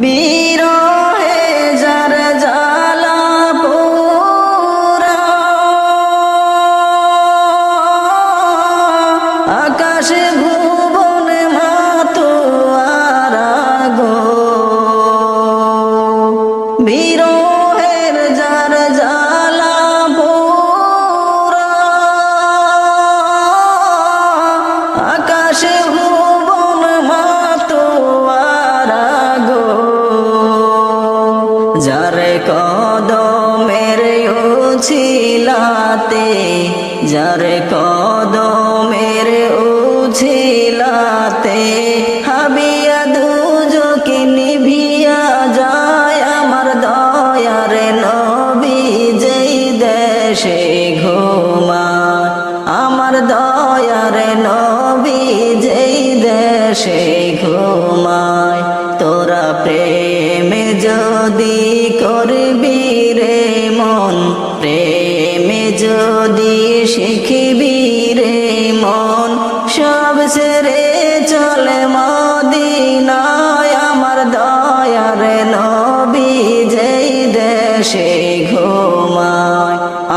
বিরহে যার জ্বালা পোড়া, আকাশে ভুবনে মাতোয়ারা গো। বিরহের যার জ্বালা পোড়া, আকাশে ভুবন মাতোয়ারা গো। যারে কদমের উছিলাতে, যারে কদমের উছিলাতে হাবিয়া দুজকে নিভিয়া যায় আমার দয়ার নবী যেই দেশে ঘুমায়, আমার দয়ার নবী যেই দেশে ঘুমায়। তোরা প্রেমে যদি করবি রে মন, প্রেমে যদি শিখবি রে মন, সব ছেড়ে চলে মদিনায় আমার দয়ার নবী যেই দেশে ঘুমায়,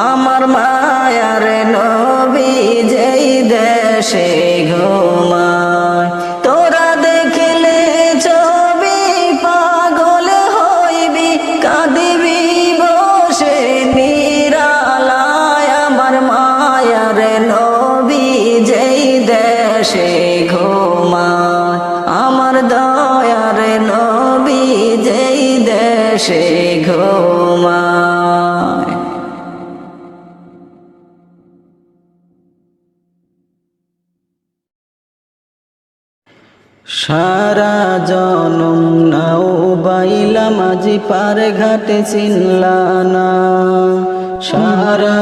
আমার মায়ার নবী যেই দেশে ঘুমায়। তোরা দেখলে ছবি পাগল হইবি, কাঁদিবি বসে নিরালায় আমার মায়ার নবী যেই দেশে ঘুমায়, আমার দয়ার নবী যেই দেশে ঘুমায়। সারা জনম নাও বাইলা মাঝি পার ঘাটে চিনলা না, সারা